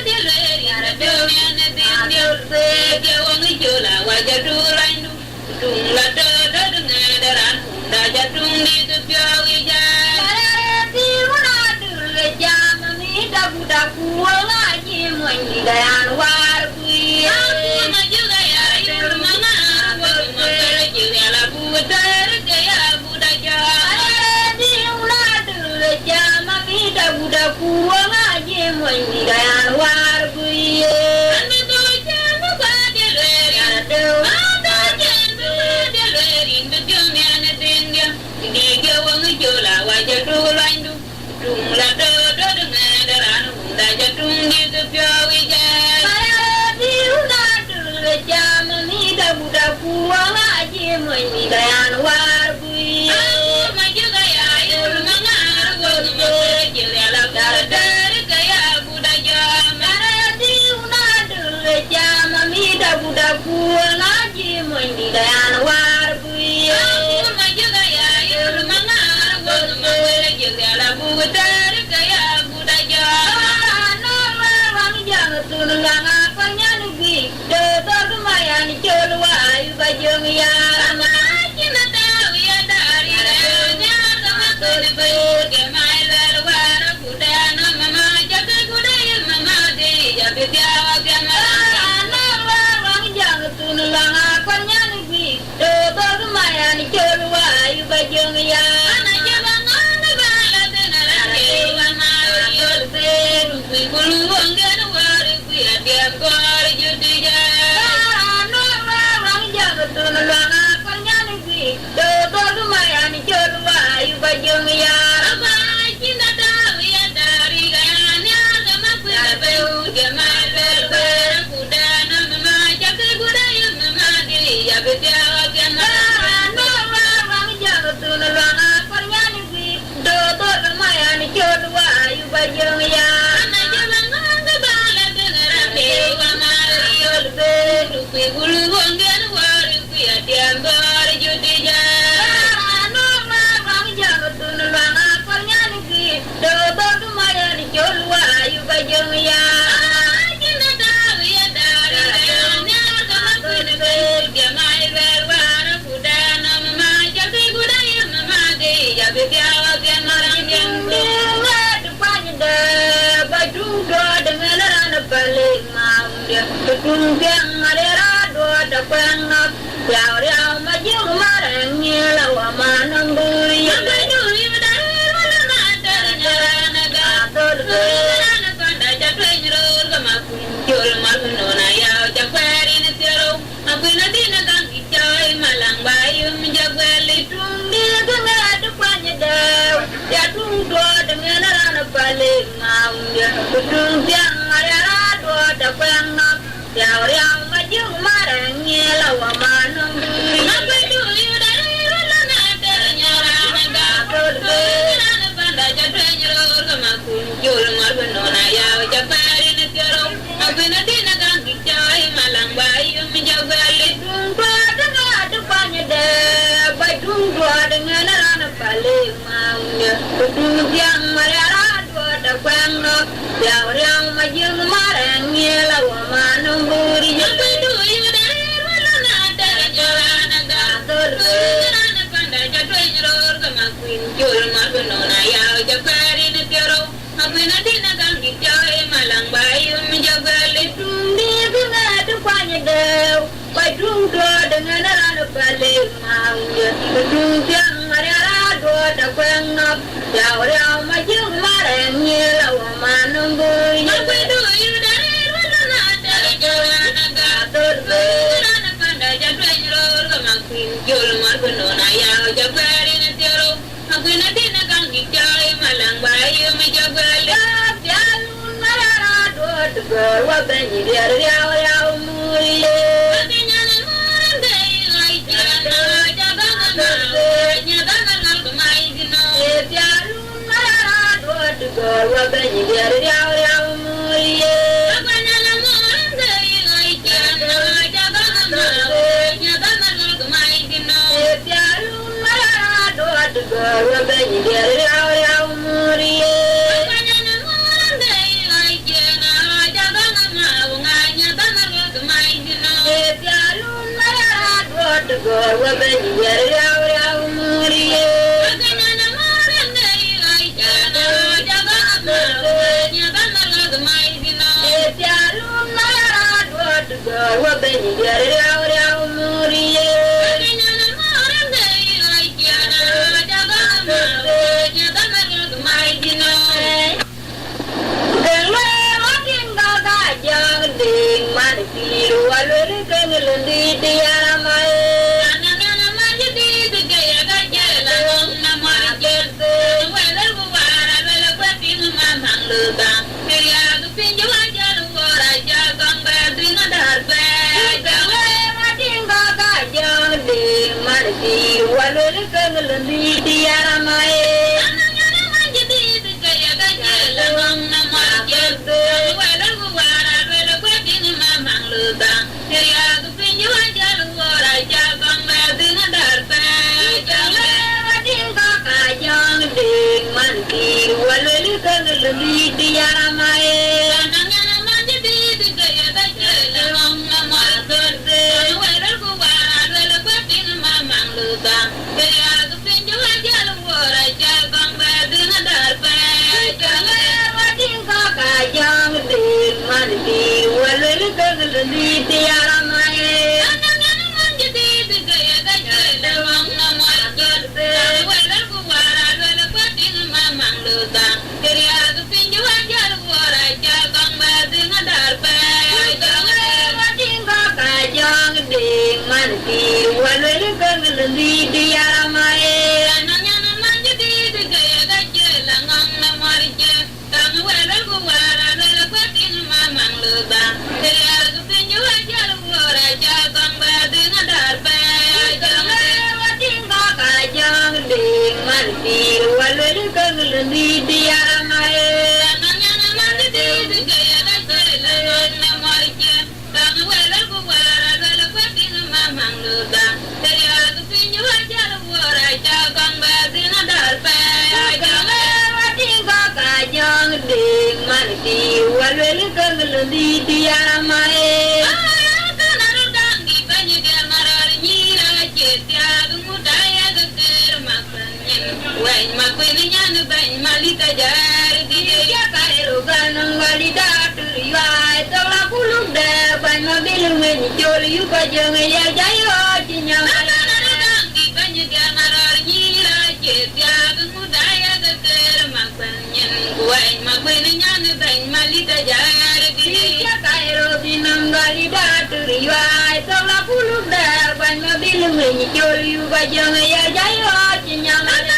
Delay. la wa ja du lan du tung la do do de me da ran da ja tung ni de pyo wi ja ya di una du le ja ma mi da bu da ku wa ma ji mo ni da yan war bui ma ju ga ya yu ma nga go mo ji le la da da ga ya bu da ja ma di una du le ja ma mi da bu da ku wa ma ji mo ni da yan war bui ma ju ga ya yu ma nga go mo ji le la bu da ga ya bu da ja no ma wa mi ja tu la nga pa nya ni bi do do ma ya ni cho lu wa yu ba jong ya ma chi na ta wi ya da ri da nya ga ma ko ne ba ke mai la wa ra ku da na ma ma ja ke ku da ya ma ma de ya be ya wa ga ma no wa mi ja tu la nga pa nya ni bi do do ma ya ni cho lu wa yu ba jong ya na ja ba nga na ba la de na ra ke wa ma yu be ru ku ku lu nga na wa ru ku ya de ko ri ju ti ja no wa mi ja tu la nga pa nya ni bi do do ma ya ni cho lu wa yu ba jong ya ma chi na ta wi ya da ri ga nya ga ma ku da be u ge ma le be ku da na ma ma ja ke ku da yu ma ma de ya be ya wa ga ma no wa mi ja tu la nga pa nya ni bi do do ma ya ni cho lu wa yu ba jong ya na ja ba nga ga ba la de na ra ke wa ma ri ol be ru ku gu lu go nge nu wa ri ku ya de ba ri ju ti ja no wa mi ja tu la nga pa nya ni bi do do ma ya ni cho lu wa yu ba jong ya chi na ta wi ya da ri da nya ga ma ku ne be ge mai be wa ra ku da na ma ma ja ke ku da yu ma ma de ya be ya wa ge ma ra ge de wa du pa ni de ba du do de me la na pa le ma de tu ge ma le ra do da pa na ya ri ma ji ma ra ni la wa ma na bu ya ba du yu da wa la na da nya na ga do de na pa da ja tu ni ro ga ma ku jol ma no na ya ja pa ri ni ti ro ma ku na di na ga ki chai ma lang ba yu mi ja ga le tu ni ga na du pa ni de ya tu do de me la na pa le ma ya tu ja ma ra do da pa na ya ri ma ji ma ra ni la wa ma no na pa du yu da ri la na da nya ra na ga do de na pa da ja tu ni ro ga ma ku jol ma no na ya ja pa ri ni ti ro ma ku na di na ga ki chai ma lang ba yu mi ja ga le tu do da ga du pa ni de ba du do da na na pa le ma ya tu ja ma ra do da pa no ya ri ma ji ma ra ni la wa ma no bu ri ja pa du yu da ri la na da nya ra na ga do de na pa da ja tu ni ro ga ma ku jol ma no na ya ja pa ri ni ti ro ma ku na di na ga ki chai ma lang ba yu mi ja ga le tu ni bu na du pa ni de ba du do da na na pa le ma ya tu ja ma ra do da pa no ya ri ma ji ma ra ni la wa ma no bu ya pa du yu da ri la na da nya ra na ga do de na pa da ja tu ni ro ga ma ku jol ma no na ya ja pa ri ni ti ro ma ku na di na ga ki chai ma lang ba yu mi ja ga le ya ma ra do de ga wa ba ni ri ya ya mu ye ba nya na ma de ai ja na ja ga na nya ga na ga mai di no ya ma ra do de ga wa ba ni ri ya mu ye ba nya na ma de ai ja na ja ga na nya ga na ga mai di no ya ma ra do de ga wa ba ni ri ya mu ye ba nya na ma de ai ja na ja ga na ma nya ga na ga mai di no ya ma ra do de ga wa ba ni ri ya mu ye ba nya na ma de ai ja na ja ga na nya ga na ga mai di no ya ma ra do de ga wa ba ni ri ya mu ye ba nya na ma de ai ja na ja ga na nya ga di tiara mai. Ananya manjadi kaya kaya lang na marjado. Wala wala wala pwedeng mamang lutang. Kaya kupinyo aja luar aja bang badeng darpa. Jangan kakajang ding manti wala lutang di tiara mai. Ananya manjadi kaya kaya lang na marjado. Wala wala pwedeng mamang lutang. Kaya kupinyo aja luar aja bang badeng darpa. Jangan kakajang ding manti wala lutang di tiara mai. Ananya manjadi kaya kaya lang na marjado. Wala wala pwedeng mamang lutang. Kaya kupinyo aja luar aja bang badeng darpa. Jangan kakajang ding manti wala lutang di tiara mai. Ananya manjadi kaya kaya lang na marjado. Wala wala pwedeng mamang lutang. Kaya kupinyo aja luar aja bang badeng darpa. Jangan kakajang ding manti wala lutang di tiara mai. Ananya manjadi kaya kaya lang na marjado. Wala wala pwedeng mamang lutang. Kaya kupinyo aja luar aja bang badeng darpa. Jangan kakajang ding manti wala lutang di tiara mai. Wain makuinya nu bain malika jar di ya kairo ganang walida turiwa tola kulung da bain mabil men jol yu ka jeng ya jayo cinya manang di banyu ga marar nyira cetia gudaya ga ker makanyen wain makuinya nu bain malika jar di ya kairo dinang walida turiwa tola kulung da bain mabil men jol yu ka jeng ya jayo cinya manang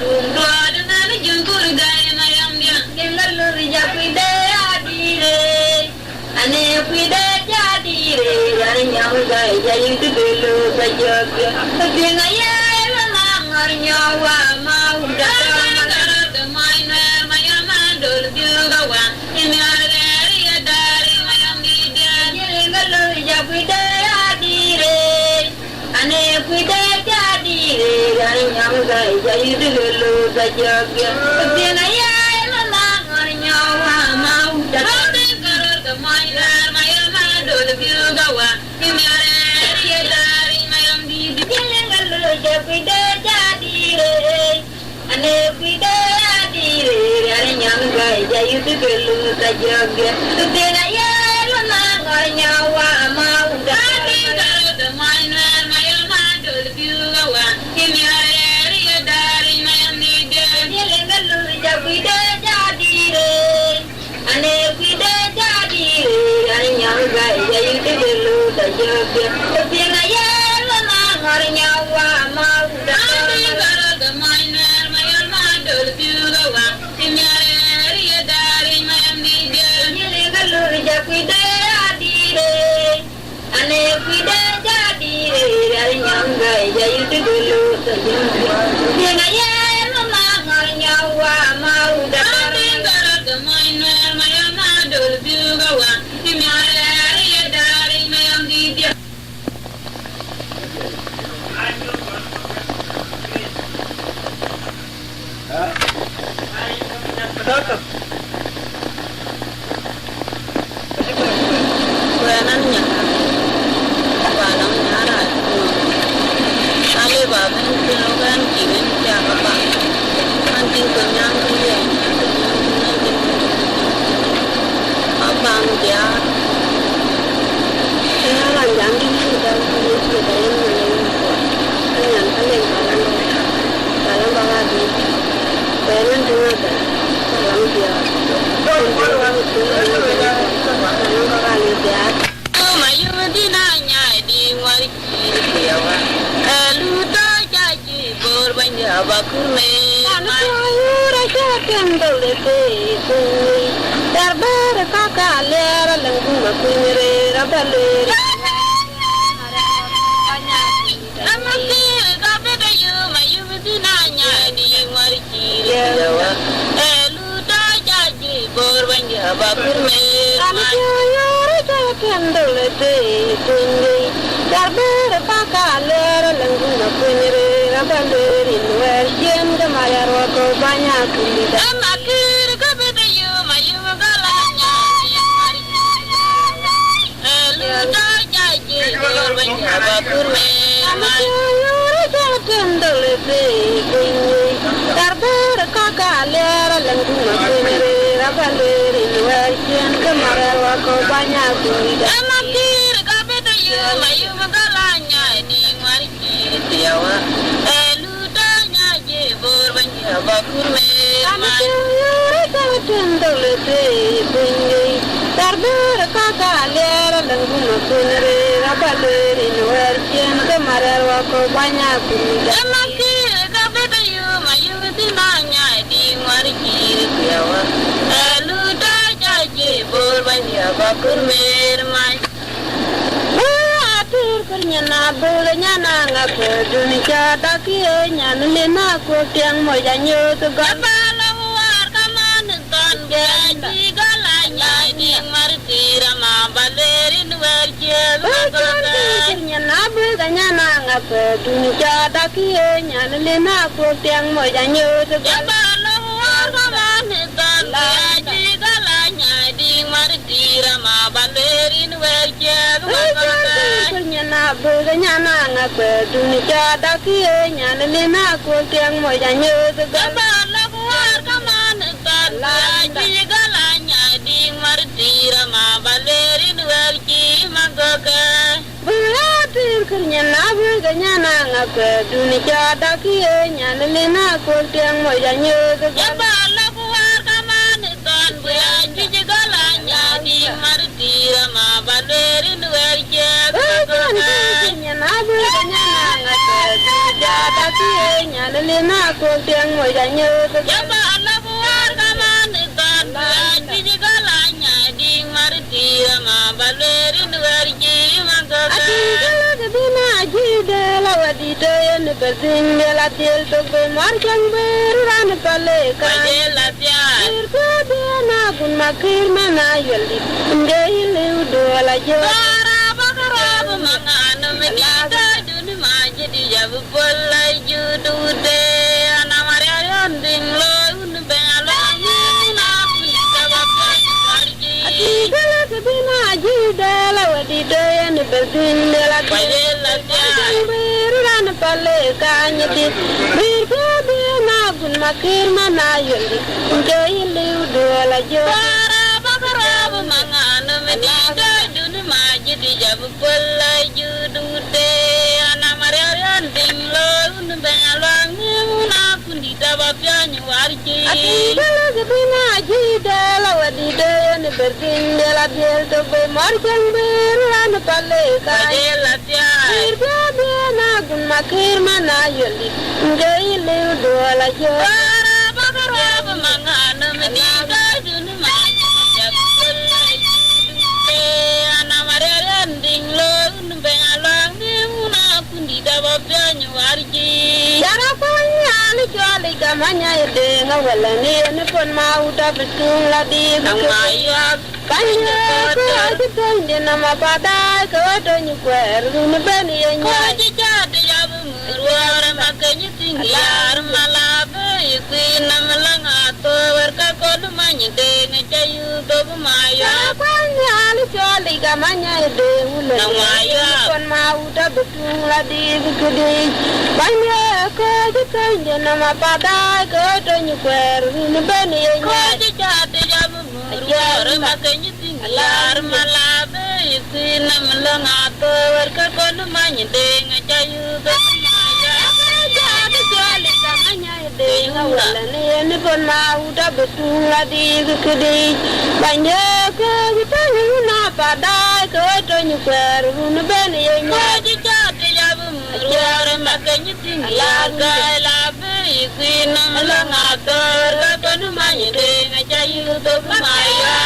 Tung dua dengan jungkur gaya mayam dia, kenal lu rijak ide quy đê cha đi re gari nhau gai jai tu belu sajak tiếng ấy là mang ở nhau và mau đã ta mai nè mai mà đôi tiêu gạo vàng in ra dari mayam đi đi ngalo ja quy đê đi re ane quy đê cha đi re gari nhau gai jai tu belu sajak tiếng ấy là mang ở nhau và mau đã mai mà đôi tiêu gạo vàng in ra dari mayam đi đi ngalo ja quy đê cha đi re ane quy đê đi re gari nhau gai jai tu belu sajak tiếng ấy là mang ở nhau và mau đã mai mà đôi tiêu gạo vàng in ra dari mayam đi đi ngalo ja quy đê cha đi re ane quy đê cha đi re gari nhau gai jai tu belu sajak tiếng ấy là mang ở nhau và mau đã mai mà đôi tiêu gạo vàng in ra dari mayam đi đi ngalo ja quy đê đi re ane quy đê cha đi re gari nhau gai jai tu belu sajak tiếng ấy là mang ở nhau và mau đã mai mà đôi tiêu gạo vàng in ra dari mayam đi đi Kuyanan nya, kuyanan nya ra. Ale ba men kilogan kinin kya apa? Anting kenyang dia. Apa dia? Saya lanjang di dalam kondisi dalam yang kalian dalam bawah di dalam dengan dalam dia. Mayu di nanya di wari kiawa, lu tak jadi korban jabakume. Mayu rasa kendol itu, terbar kakak lera lengkung makunyere rabaler. Amakir kafe kayu mayu di nanya di wari kiawa, lu tak jadi korban jabakume. Kendol itu, terbar kakak lera lengkung makunyere rabaler. Inwar jem kemayar wako banyak kulit. Amakir kafe kayu mayu galanya di wari kiawa, lu tak jadi korban jabakume. Kendol itu, terbar kakak lera lengkung makunyere rabaler. Inwar jem kemayar wako banyak kulit. Amakir kafe kayu mayu galanya di wari kiawa, lu tak jadi korban jabakume. Kendol itu, terbar kakak lera lengkung makunyere rabaler. Inwar jem kemayar wako banyak kulit. Amakir kafe kayu mayu nanya di wari kiawa, lu tak jadi korban jabakume. Nyana bole nyana ngapa dunia tak kira nyana lena ko tiang mo janyo tu gapala war kaman tan gaji galanya di martira ma balerin werjel nyana bole nyana ngapa dunia tak kira nyana lena ko tiang mo janyo tu gapala war kaman tan gaji galanya di martira ma balerin werjel nyana bole nyana ngapa dunia tak kira nyana lena ko tiang mo janyo tu gapala war kaman tan gaji galanya di martira ma balerin werjel magoka bulatir nyana bole nyana ngapa dunia tak kira nyana lena ko tiang mo janyo tu gapala war kaman tan gaji galanya di martira ma balerin werjel nyana bole nyana ngapa dunia tak kira nyana lena ko tiang mo janyo tu gapala war kaman tan gaji galanya di martira ma balerin Berzing la til to be marchang beran pale ka la tian be na kun makir mana yali ngei do la jo bara bakara mangana medita dun ma jadi jab pole judu de ana marian ding lo un be ala na kun sabab ati gala ke bina ji de la wadi de ne berzing la tian beran pale ka nyati be na kun makir mana yali ngei do la jo bara bakara mangana medita dun ma jadi jab pole judu de ana marian ding lo un be ala na kun di sabab warji gala ke bina ji de la wadi de ne berzing la til to be marchang beran pale ka la tian be na kun makir mana yali ngei do la jo bara bakara mangana medita dun ma jab pole judu de ana marian ding lo un be ala na kun di sabab warji Yara panya ni jolly kamanya ide ngawala ni pon mau ta betung la di Namaya kanya ko tende nama pada ko to ni kwer ni bani ko nya jijade yabu murwara makanya tinggiar malabe ikina malanga to warka ko lumanya de ngayu to maya Yara panya ni jolly kamanya ide ngawala Namaya pon mau ta betung la di gede kanya ko tende nama pada ko to ni kwer ni bani ko nya jijade yabu murwara makanya tinggiar malabe ikina malanga to warka ko lumanya de ngayu to maya ngawala ni pon mau ta betung la di gede kanya ko tende na pada ko to ni kwer ni bani nya Kwaji chate yabu murwara makanya tinggiar galabe ikina malanga tor kakonu manyede ngacayu to kumaya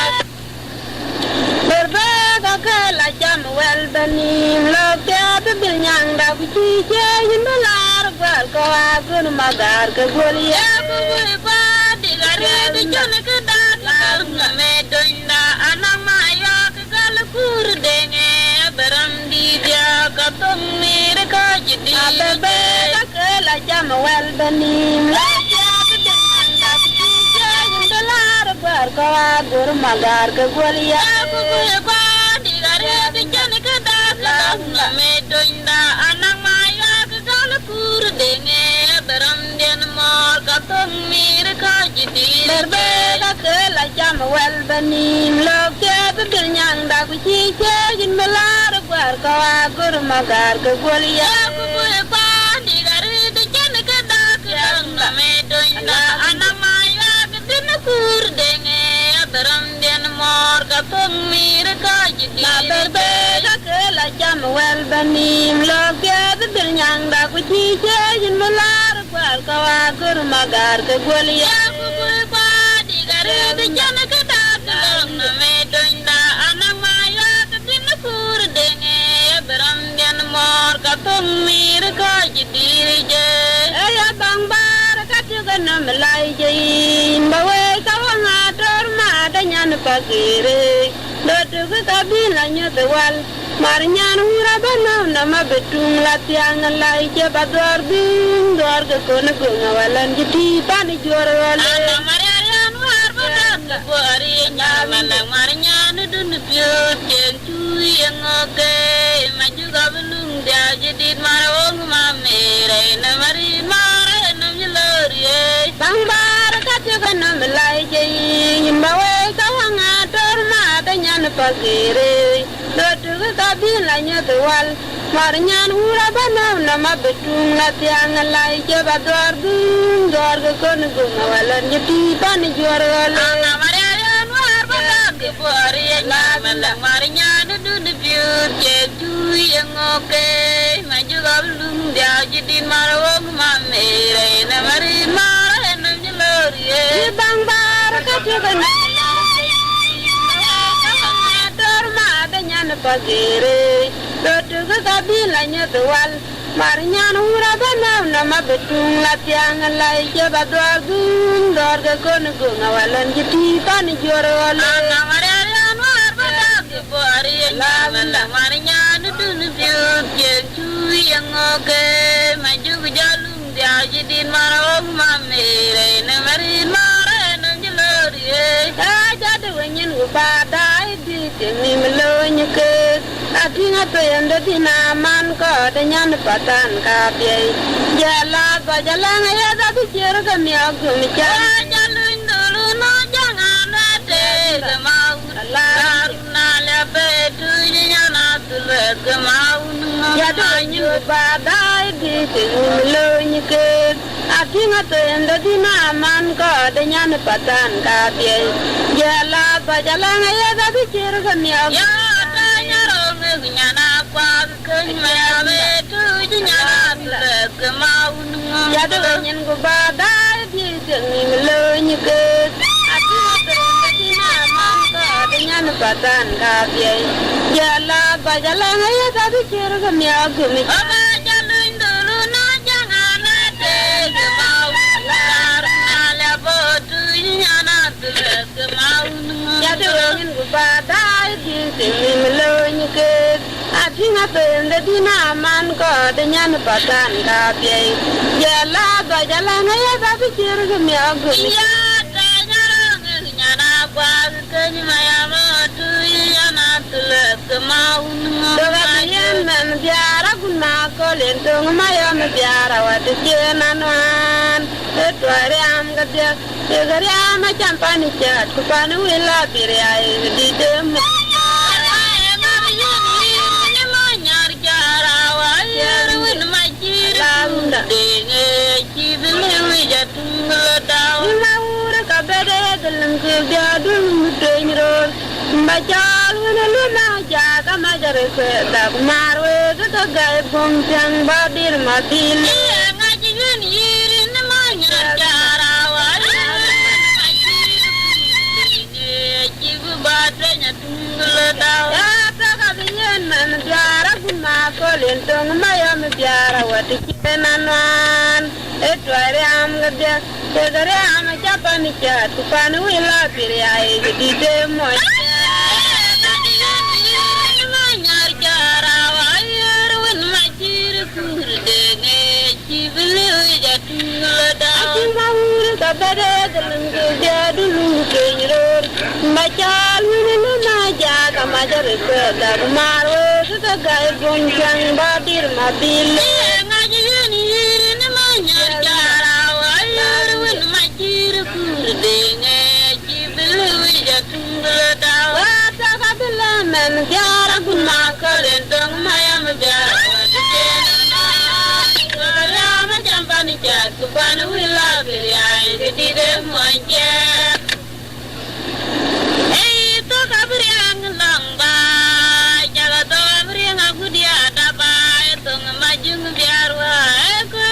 Berbega ke la jam wel benim lo ke bil nyang da ku ci ce yin belar gwal ko agun magar ke golia yabu ba digare de jone ke dat na me doinda anang maya ke galkur denge beram di dia katong mir ka jidi berbega ke la jam wel benim lo ke bil nyang da ku ci ce yin belar gwal ko agun magar ke golia yabu ba digare de jone ke dat na me doinda anang maya ke galkur denge beram den mor katong mir ka jidi Berbega ke la jam wel benim lo ke bil nyang da ku ci ce yin belar gwal ko agun magar ke golia yabu ba digare de jone ke dat na me doinda anang maya ke den kur denge beram den mor katong mir ka jidi La berbega ke la jam wel benim lo ke bil nyang da ku ci ce yin belar gwal ko agun magar ke golia yabu ba digare de jone ke dat na me doinda anang maya ke den kur denge beram den mor katong mir ka jidi je Aya bang bar ka tu ga na malai je ba we ka wa nga tor ma da nyan pa kire do tu ka bi la nyu de wal mar nyan hura ba na ma betung la tiang lai je ba dor bin dor ga ko na ko na walan ji ti pa ni jor wala ana marian war badan bari nyamala marnya dun pyo chen chu yang oke maju ga belum dia jadi marong ma mere na mari mare na milori bang bar ka tu ga na malai je ba we ka wa nga tor ma da nyan pa kire do tu ka bi la nyu de wal mar nyan hura ba na ma betung la tiang lai je ba dor bin dor ga ko na ko na walan ji ti pa ni jor wala ana marian war badan bari nyamala marnya dun pyo chen chu yang oke maju ga belum dia jadi marong ma mere na mari mare na milori bang bar ka tu ga na tor ma da nyan pa kire do tu ka bi la nyu de wal Mariñana wura bana na mabetung la tiang la je badwa gun dor ga kon gunga walan jiti tan joro la na mariana war bada ke bori la la mariñana dun biu je tu yang oke maju jalum dia jidin marong mamere na marin mare na jelori ta jadu nyen ubada di ni melo nyeke atinga to yanda dina man ko de nyan patan ka pye jala ba jala ya da tu cher ga mi agu mi cha jalun dulu no jangan ate mau la na la be tu nyana tu le ga mau ya do nyu ba dai di ti lo nyike atinga to yanda dina man ko de nyan patan ka pye jala ba jala ya da tu cher ga mi agu nyana kwa kenya me tu nyana le mau ya do nyen go ba dai di ni lo ni ke ati te na man ka de nyana patan ka pye ya la ba ja la ya ta di cher ga mi agu mi ba ja lu ndulu no janga na te ke mau la na la bo tu nyana le mau ya do nyen go ba dai di ni lo ni ke atinga to yanda dina man ko de nyan patan ka pye ya la ba ja la ya ta di cher ga mi agu mi ya ta nyana kwa ke ni ma ya mo tu yana tu le ke mau do ga yen man biara guna ko len to ma ya me biara wa de jena nan e to re am ga de e ga re am champani cha ku pa nu la bire ai di de mo Bajal wena luna jaga majar ke dak marwe ke gai bongcang badir matil ngaji yirin namanya cara wali jibu batranya tunggal daw ya taka biyen nan biara guna ko lentong mayam biara wati kenanan etware am gadya tegare am japani cha tupanu ila pire ai di demo Kabere delenge jadulu kenyir macal wini na jaga majar ke dar marwe ke gai goncang badir mabil ngaji ni ni manyar jarawa yar win majir kurdenge jibilu jatungal dawa ta kabila men jara gunma kalen dong mayam jara Kupanu wila biriai di de moje. To kabriang lamba, jaga to kabriang aku dia daba, to ngamajung biarwa. Aku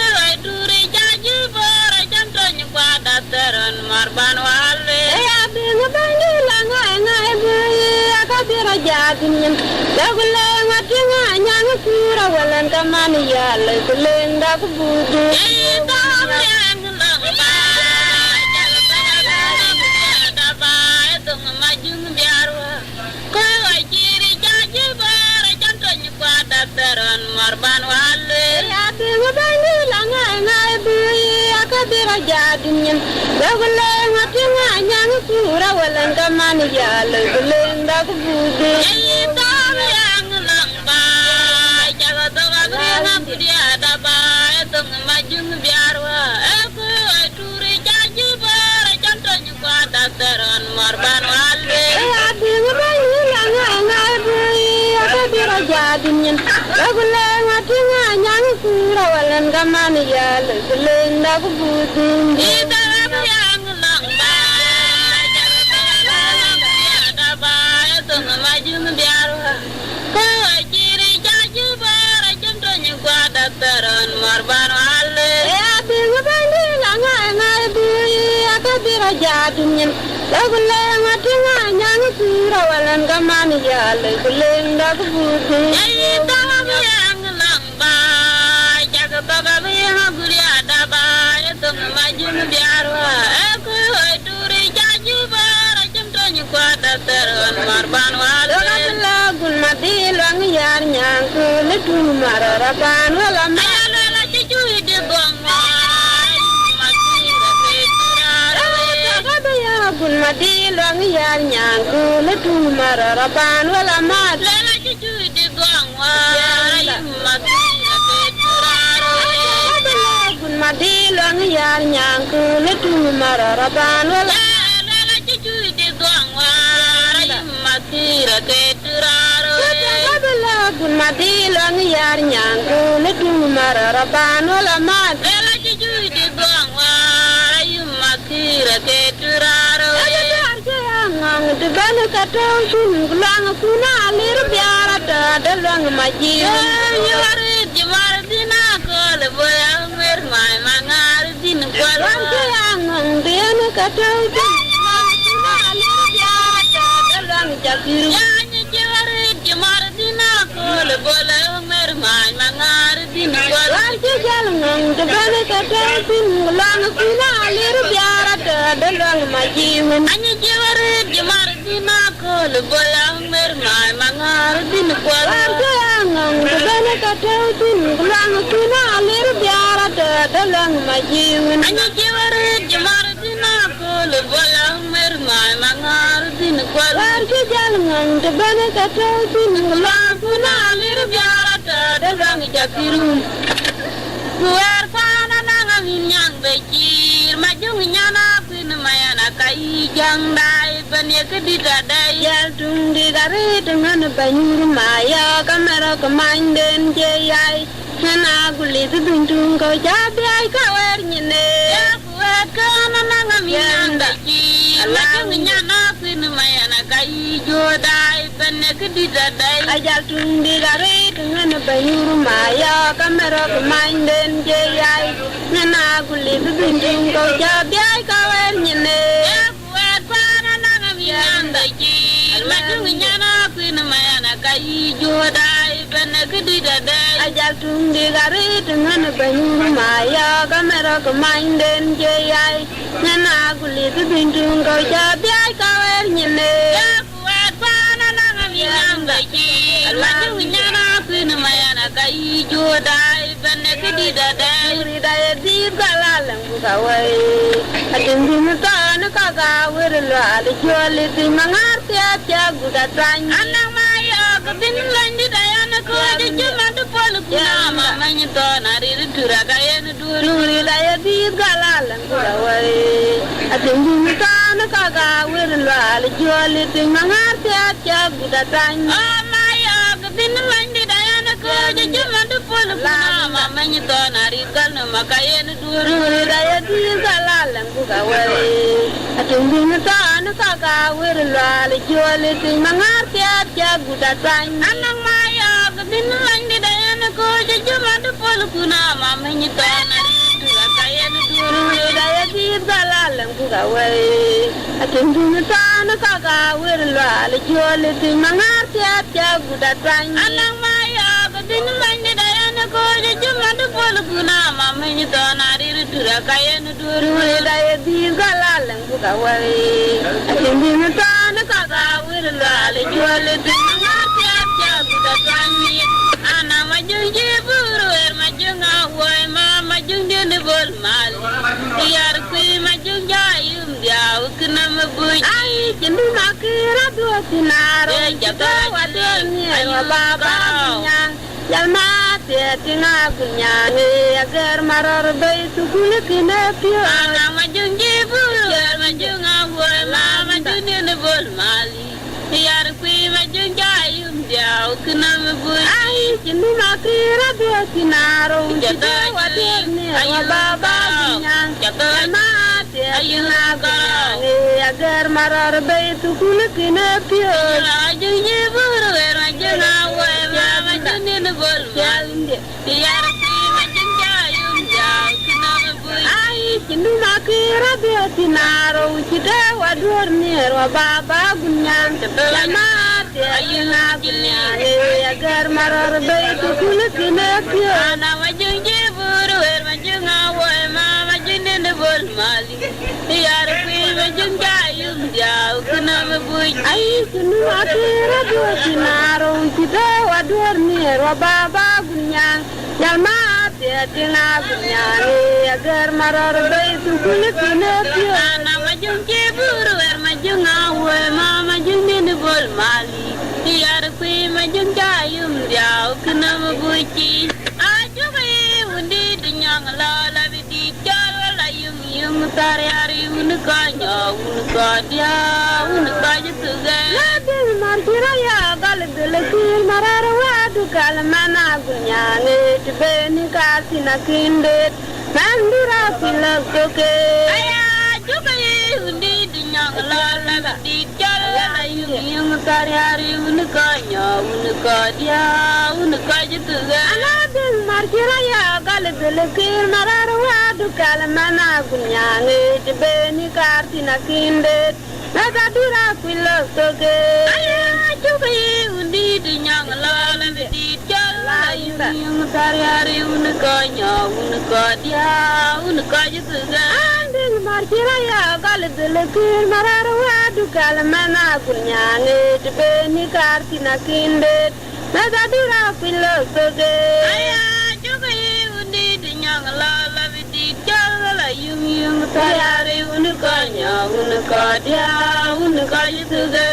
duri jaju bora janto nyukwa dataran marban wale. Abing bangi langai ngai bui, akabira jadin. Dagule ngati nganyang kura walan kamani ya le kuleng dak budu. Marban wale ya de bangi langai ngai bui akabira jadin. Dagule ngati nganyang kura walan kamani ya le kuleng dak budu. Marban wale ya ding bangi langai ngai bui akabira jadin. Dagule ngati nganyang kura walan kamani ya le kuleng dak budu. Ita yang lang ba jaga ba to ngamajung biarwa ko ciri jaju bara janto nyukwa dataran marban wale ya ding bangi langai ngai bui akabira jadin. Dagule ngati nganyang kura walan kamani ya le kuleng dak budu. Ita yang lang ba Baba Biha Guria Daba, Majum Diarwa, Eku, Turi Jajuba, Jumtoni Quata, Marban Wala, Gulmati, Long Yarnyang, Little Marapan, Wala Mala, Chichu, the Bonga, Gulmati, Long Yarnyang, Little Marapan, Wala Mala, Chichu, the Bonga, Mati long yar nyang ku letu mararaban wala la chichu de gongwa matira ke turaro la gun mati long yar nyang ku letu mararaban wala mat la chichu de gongwa matira ke turaro ngang de ban ka to sun lang ku na lir biara ta de long maji yare jimar dina ko le boya mai mangar din kwalan ke ang den ka tau din ma na le ya ta dalang jakir ya ni jeware jemar din ko le bola mer mai mangar din kwalan ke jalang de ban ka tau din lang ku na le ya ta dalang maji men ani jeware jemar din ko le bola mer mai mangar din kwalan ke ang de ban ka tau din lang ku na le ya dalang majiun anya jiware jamar dina ko le bolang mer mai mangar din kwalar ke jalangan de bana ka tawtin la kuna lir biarata dalang jakirun kuar pana nanga minyang bekir majung nyana pin mayana kai jang dai bane ke didadai yal tung di gare dengan banyur maya kamera kemanden jeyai Hana guli tu tuntung kau jadi ay kawer nyine. Kuat kana nanga mianda ki. Lajang nyana pin mayana kai jodai bane kedidadai. Ajal tundi gare dengan banyur maya kamera kemanden jeyai. Hana guli tu tuntung kau jadi ay kawer nyine. Kuat kana nanga mianda ki. Lajang nyana pin mayana kai jodai bane kedidadai. Ajal tundi gare dengan banyur maya kamera kemanden jeyai nana guli tu tuntung kau jadi ay kawer nyine kuat pana nanga miang gaji laju nyana pin mayana kai jodai bane kedidadai ridaya dir galalang bukawai atendi mutan kagawer la jole ti mangarti aja gudatran anang maya kebin landi dayana ko aja cuma tu polu kuna mama nyito nari ridura kaya nuduru ridaya dir galalang bukawai atendi mutan kagawer la jole ti mangarti aja gudatran maya kebin landi dayana ko aja cuma tu polu kuna mama nyito nari galna makaya nuduru ridaya dir galalang bukawai atendi mutan kagawer la jole ti mangarti aja gudatran anang maya kebin landi dayana ko aja cuma tu polu kuna mama nyito nari ridura kaya nuduru ridaya dir galalang bukawai atendi mutan kagawer la jole ti mangarti aja gudatran anang maya kebin landi dayana ko aja cuma tu polu kuna mama nyito nari ridura kaya nuduru ridaya dir galalang bukawai atendi mutan kagawer la jole ti mangarti aja gudatran ana majung jiburu majung awai mama majung de bol mal yar kui majung jayum diau kena mebuj ai jendu makira dua sinaro jaga wadeni baba nyang jalma te tinga punya agar marar bay sukul kena pio ana majung jiburu majung awai mama majung de bol mali yar kui majung jayum diau kena mebuj ai jendu makira dua sinaro jaga wadeni baba nyang jalma te tinga punya agar marar bay sukul kena pio majung jiburu majung awai mama majung de bol mali yar kui majung jayum diau kena mebuj ai jendu makira dua sinaro kita wadur ner wa baba gunyang jalma te tinga punya agar marar bay sukul kena pio ana majung jiburu ma junga yum dia kuna ma bui ai kunu atira do tinaro kita wadur ni ro baba gunyang yalma te tina gunyani agar marar bai tu kulit ana ma junge buru er ma junga we mama junge ni bol mali tiar kui ma junga yum dia kuna ma bui chi aju bai undi dinyang la la di jala la yum tare hari un ka dia un ka jitu ga la de marjira ya gal dele kir marar wa du kal mana gunyani tibeni ka sinakinde mandura pilakoke aya juga undi dinyang la di jala la yum tare hari un ka dia un ka jitu ga ala de marjira ya gal dele kir marar wa du kal mana gunyani tibeni ka sinakinde mandura pilakoke aya juga undi dinyang la di jala yum tare hari un ka dia un ka jitu ga anding marjira ya gal dele kir marar wa du kal mana gunyani tibeni ka sinakinde mandura pilakoke aya juga undi dinyang la di jala yum tare hari un ka dia un ka jitu ga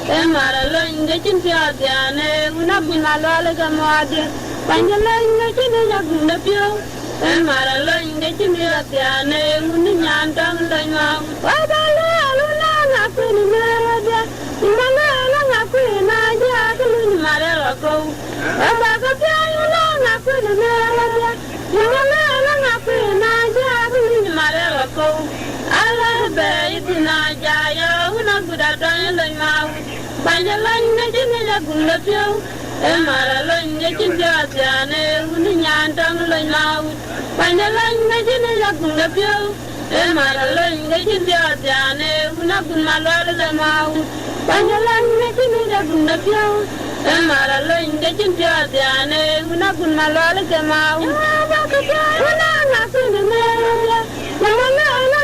Emara lo inge chimpia diane una bunalo le gamadi panjala inge chine ya gunda pio emara lo inge chimpia diane uni nyandang danwa wadalo aluna na kuni meradia imana na kuni na ja kuni marelo ko abaga pia yuna na kuni meradia imana na kuni na ja kuni marelo ko ala be itina ja ya una gudata le mau panjala inge chine ya gunda pio emara lo inge chimpia diane uni nyandang le mau panjala inge chine ya gunda pio emara lo inge chimpia diane una bunalo le mau panjala inge chine ya gunda pio emara lo inge chimpia diane una bunalo le mau una na kuni media mama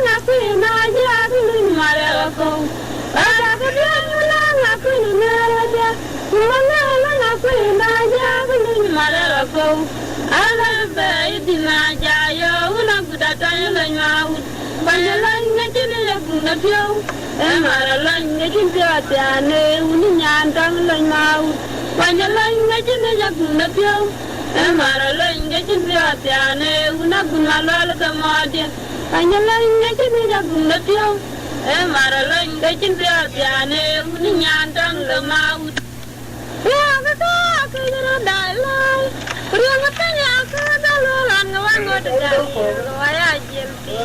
na kuni na ja kuni marelo ko ada kuni na kuni media mama na kuni na ja kuni marelo ko ala be dina ja yo una gudata le nyau panjala inge chine ya gunda pio emara lo inge chimpia diane uni nyandang le mau panjala inge chine ya gunda pio emara lo inge chimpia diane una bunalo le gamadi panjala inge chine ya gunda pio emara lo inge chimpia diane uni nyandang le mau ya ga ka ra dai lai riya matanya ka da lo lan wango de waya jempi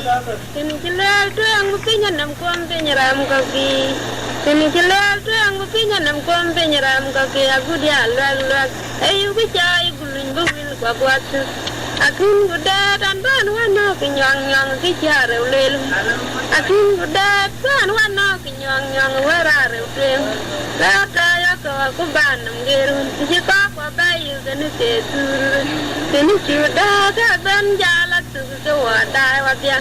tin kilal to ang pinya nam kon te nyaram ka ki tin kilal to ang pinya nam kon te nyaram ka ki agu dia lak ayu bi chai gulun bugil kwa kwat akin guda dan ban wana pinyang yang ki chare lel akin guda ban wana pinyang yang wara re tem la ta ya ko ku ban nam gerun ji ka kwa bayu ganu te tur tin chuda ka ban jala tu ko wa dai wa dia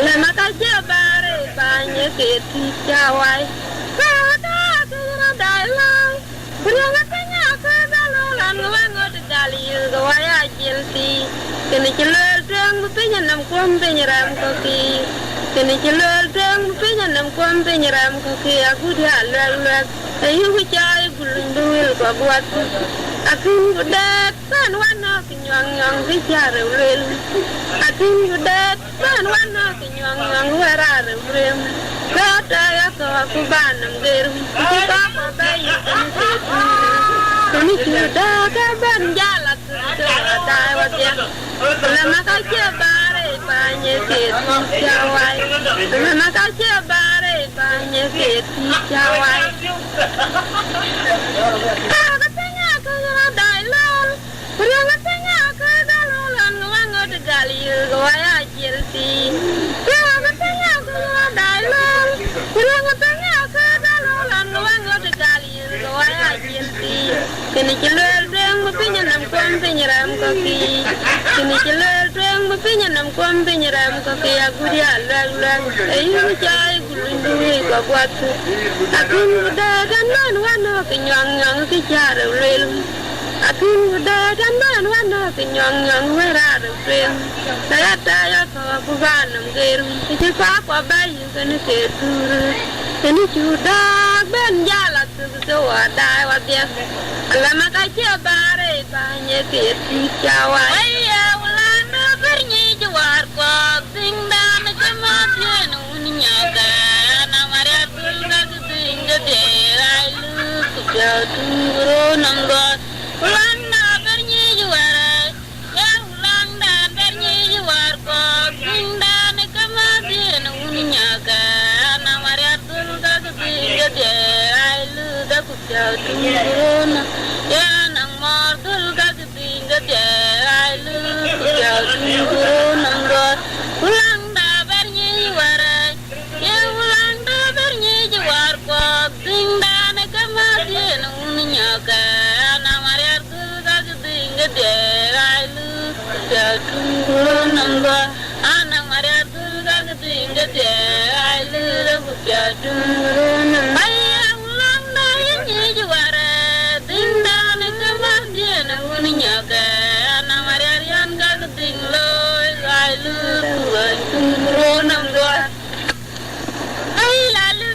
le ma ka je bare ba nye ke ti cha wai ka da ka ra dai lai riya matanya ka da lo lan wango de dali go wa ya jilti tin kilal tang pinya nam kom pinya ram ko ki tin kilal tang pinya nam kom pinya ram ko ki aku dia lak ayu bi chai gulun duil ko buat akin gudat ban wana pinyang yang bi chare lel akin gudat ban wana pinyang yang wara rem kata ya ko aku banam geru ki ka ko bayi tin gudat ka ban jala tu dai wa dia lama ka che bare pa nye ke tu chawai lama ka che bare pa banyak keti jawai. Kau katanya kau dailon, kau katanya kau dalulan wango tegali kau ajil si. Kau katanya kau dailon, kau katanya kau dalulan wango tegali kau ajil si. Kini celur deng mepinya nam kuam penyeram kopi. Kini celur deng mepinya nam kuam penyeram kopi. Aku dia lang. Ayo cai gulundu ko kwatu. Aku udah dan wano kenyang kejar rel. Aku udah dan wano kenyang werar rel. Saya tanya kau bukan ngeru. Siapa kau bayi kena ketur. Kini sudah benjalan tu wadai wadia. Lama kaca bare banyak keti jawai. Ayah ulang bernyi juar kok tinggal kematian unyaga. Namanya tulga tinggal derai lu kejatuh nanggot. Ulang bernyi juar, ya ulang bernyi juar kok tinggal kematian unyaga. Namanya tulga tinggal derai lu kejatuh nang. Ya nang mortul kageting gede ailu kejatuh nanggot. Ulang dabarnya warai, ya ulang dabarnya jawar kok tingdan kematian unyaga. Namanya mortul kageting gede ailu kejatuh nanggot. Anang Maria mortul kageting gede ailu kejatuh nanggot. Ayah ulang dabarnya jawara. Nyaga namanya Rian kageting loy ailu tuan nanggot. Ai lalu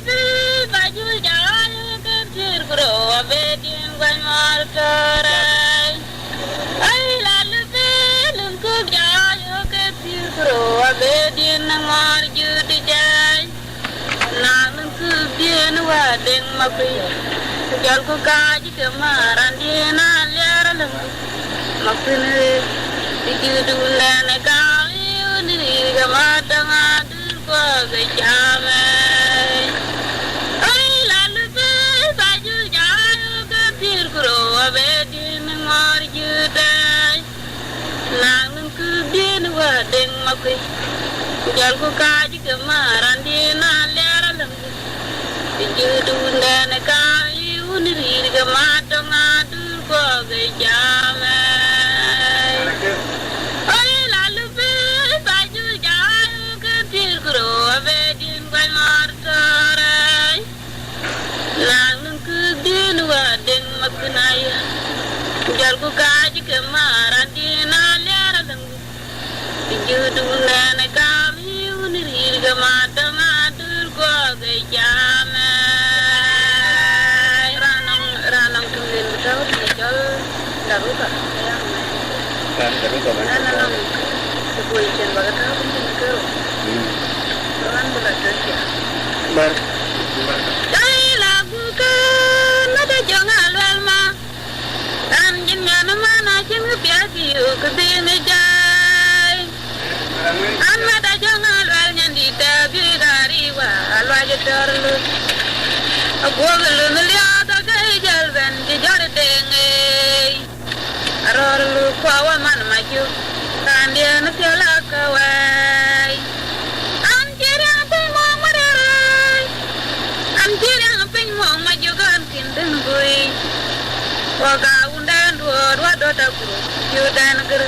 baju jalan ketir bro abedin ban martarai. Ai lalu lungku jalan ketir bro abedin nangor judi jai. Nang kubien wadeng mapi. Jal ko kaji kemaran dia nalar lem. Makne dijudulan kali undiri gamatang adur ko gejamai. Ai lalu baju jayu ketir kuro abedin ngor judai. Nang kubien wadeng mapi. Jal ko kaji kemaran dia nalar lem. Dijudulan kali undiri gamatang adur ko gejamai. Kenaya, jalku kaji kemaran di nalar lenggu. Dijudulan kami unirir gemata ngadur ko gejamai. Ranang tulen betul dijol daruka. Daruka mana? Ranang sebuah ikan bagat apa penting ke? Ranang belajar ya. Bar. Dari lagu kan ada jangan lama. Anjing mana mana cing piasi keding jai. Amada jangan lal nyandi tapi dari wal wajah terus. Aku belum melihat agak jalan di jalan dengai. Aror lu kawan mana maju kan dia nak jalan kawai. Anjir yang pengmong mererai. Anjir yang pengmong maju kan kinten gue. Waga undan dua tak guru, judan ger.